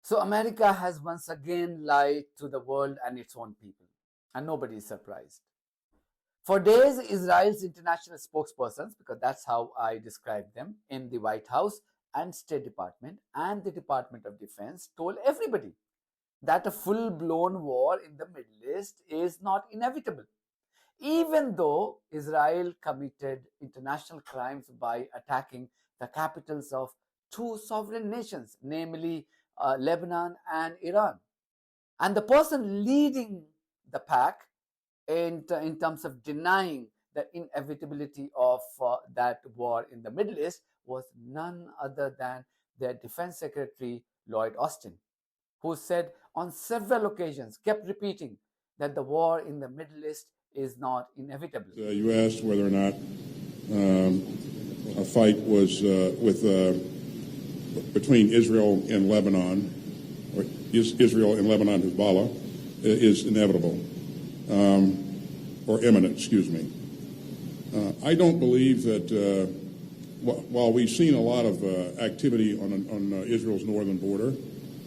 So America has once again lied to the world and its own people, and nobody is surprised. For days, Israel's international spokespersons, because that's how I describe them, in the White House and State Department and the Department of Defense told everybody that a full blown war in the Middle East is not inevitable. Even though Israel committed international crimes by attacking the capitals of two sovereign nations, namely Lebanon and Iran. And the person leading the pack in terms of denying the inevitability of that war in the Middle East was none other than their Defense Secretary Lloyd Austin, who said on several occasions, kept repeating that the war in the Middle East is not inevitable. You asked whether or not a fight was between Israel and Lebanon, or Israel and Lebanon Hezbollah, is inevitable, or imminent, excuse me. I don't believe that, while we've seen a lot of activity on Israel's northern border,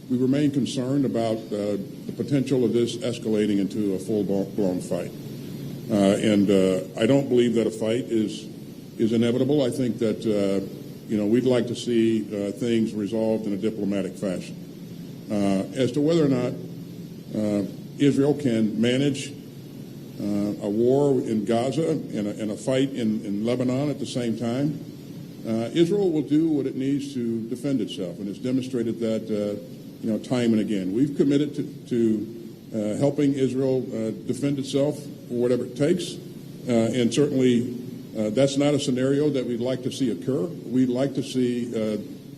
we remain concerned about the potential of this escalating into a full-blown fight. And I don't believe that a fight is inevitable. I think that, we'd like to see things resolved in a diplomatic fashion. As to whether or not Israel can manage a war in Gaza and a fight in Lebanon at the same time, Israel will do what it needs to defend itself, and it's demonstrated that time and again. We've committed to helping Israel defend itself for whatever it takes, and certainly that's not a scenario that we'd like to see occur. We'd like to see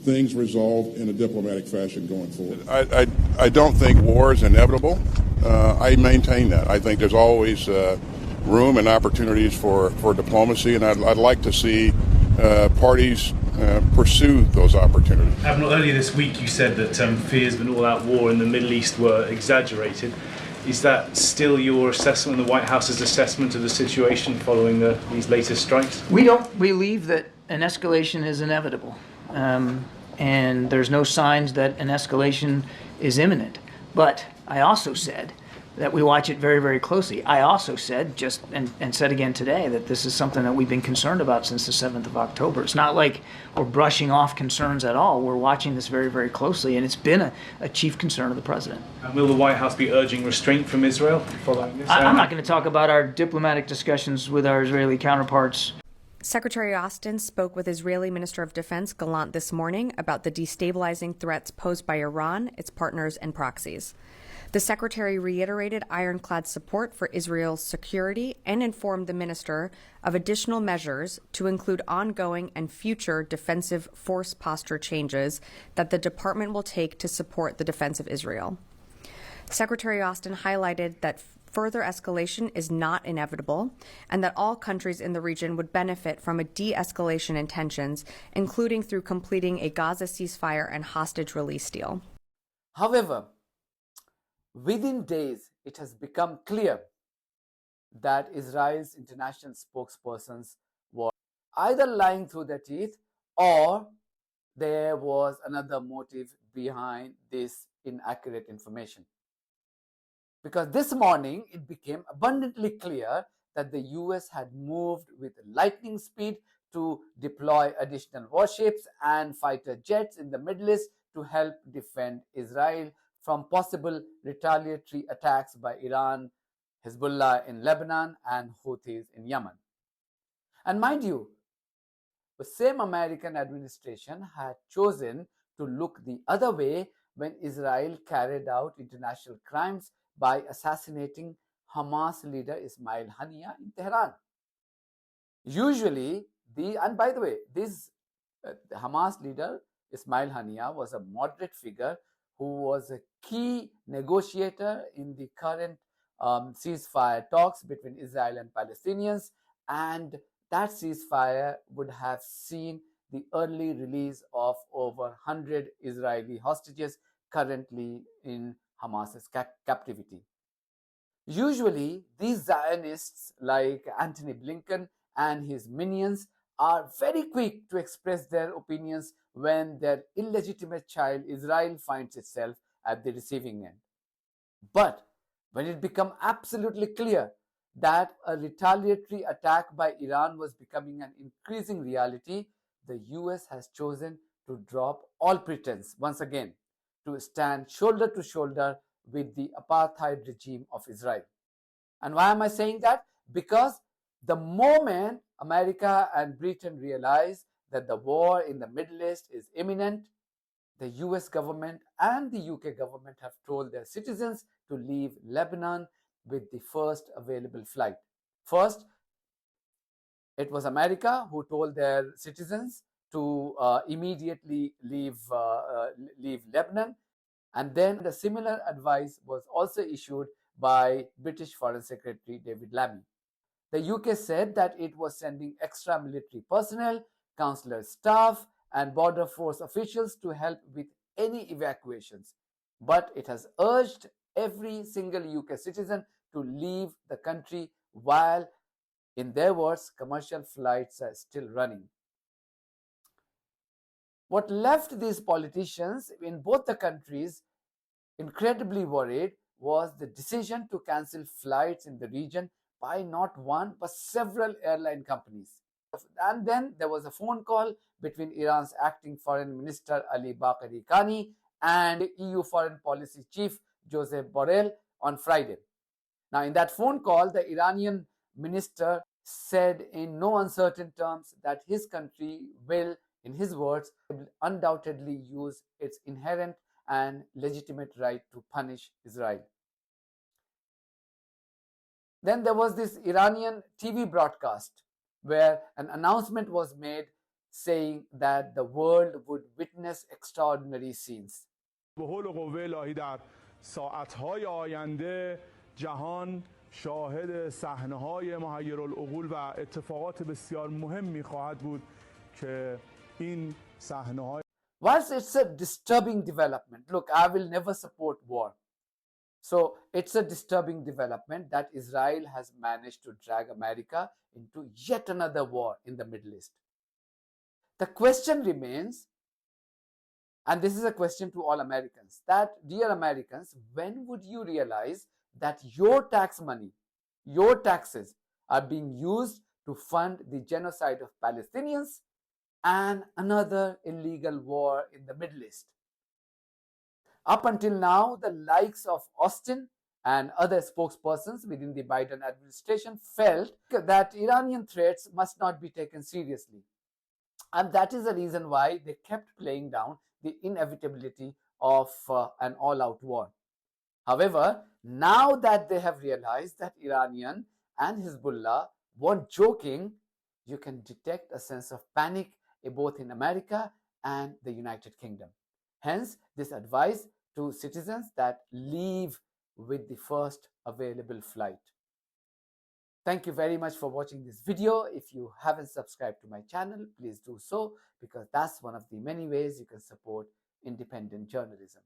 things resolved in a diplomatic fashion going forward. I don't think war is inevitable. I maintain that. I think there's always room and opportunities for diplomacy, and I'd like to see parties pursue those opportunities. Admiral, earlier this week you said that fears of an all-out war in the Middle East were exaggerated. Is that still your assessment, the White House's assessment of the situation following these latest strikes? We don't believe that an escalation is inevitable, and there's no signs that an escalation is imminent. But I also said that we watch it very, very closely. I also said, and said again today, that this is something that we've been concerned about since the 7th of October. It's not like we're brushing off concerns at all. We're watching this very, very closely, and it's been a chief concern of the president. And will the White House be urging restraint from Israel following this? I'm not going to talk about our diplomatic discussions with our Israeli counterparts. Secretary Austin spoke with Israeli Minister of Defense Gallant this morning about the destabilizing threats posed by Iran, its partners, and proxies. The secretary reiterated ironclad support for Israel's security and informed the minister of additional measures to include ongoing and future defensive force posture changes that the department will take to support the defense of Israel. Secretary Austin highlighted that further escalation is not inevitable and that all countries in the region would benefit from a de-escalation in tensions, including through completing a Gaza ceasefire and hostage release deal. However, within days, it has become clear that Israel's international spokespersons were either lying through their teeth or there was another motive behind this inaccurate information. Because this morning, it became abundantly clear that the US had moved with lightning speed to deploy additional warships and fighter jets in the Middle East to help defend Israel from possible retaliatory attacks by Iran, Hezbollah in Lebanon, and Houthis in Yemen. And mind you, the same American administration had chosen to look the other way when Israel carried out international crimes by assassinating Hamas leader Ismail Haniyeh in Tehran. Usually, and by the way, this Hamas leader Ismail Haniyeh was a moderate figure who was a key negotiator in the current ceasefire talks between Israel and Palestinians, and that ceasefire would have seen the early release of over 100 Israeli hostages currently in Hamas's captivity. Usually, these Zionists like Antony Blinken and his minions are very quick to express their opinions when their illegitimate child Israel finds itself at the receiving end. But when it became absolutely clear that a retaliatory attack by Iran was becoming an increasing reality, the US has chosen to drop all pretense once again to stand shoulder to shoulder with the apartheid regime of Israel. And why am I saying that? Because the moment America and Britain realize that the war in the Middle East is imminent, the US government and the UK government have told their citizens to leave Lebanon with the first available flight. First, it was America who told their citizens to immediately leave Lebanon, and then the similar advice was also issued by British Foreign Secretary David Lammy. The UK said that it was sending extra military personnel, consular staff, and border force officials to help with any evacuations. But it has urged every single UK citizen to leave the country while, in their words, commercial flights are still running. What left these politicians in both the countries incredibly worried was the decision to cancel flights in the region by not one but several airline companies. And then there was a phone call between Iran's acting foreign minister Ali Bagheri Kani and EU foreign policy chief Joseph Borrell on Friday. Now, in that phone call, the Iranian minister said in no uncertain terms that his country will, in his words, undoubtedly use its inherent and legitimate right to punish Israel. Then there was this Iranian TV broadcast where an announcement was made saying that the world would witness extraordinary scenes. به حول و قوه الهی در ساعت‌های آینده جهان شاهد صحنه‌های محیرالعقول و اتفاقات بسیار مهمی خواهد بود که این صحنه‌های Whilst it's a disturbing development, look, I will never support war. So it's a disturbing development that Israel has managed to drag America into yet another war in the Middle East. The question remains, and this is a question to all Americans, that, dear Americans, when would you realize that your tax money, your taxes are being used to fund the genocide of Palestinians and another illegal war in the Middle East? Up until now, the likes of Austin and other spokespersons within the Biden administration felt that Iranian threats must not be taken seriously. And that is the reason why they kept playing down the inevitability of an all-out war. However, now that they have realized that Iranian and Hezbollah weren't joking, you can detect a sense of panic both in America and the United Kingdom. Hence, this advice to citizens that leave with the first available flight. Thank you very much for watching this video. If you haven't subscribed to my channel, please do so, because that's one of the many ways you can support independent journalism.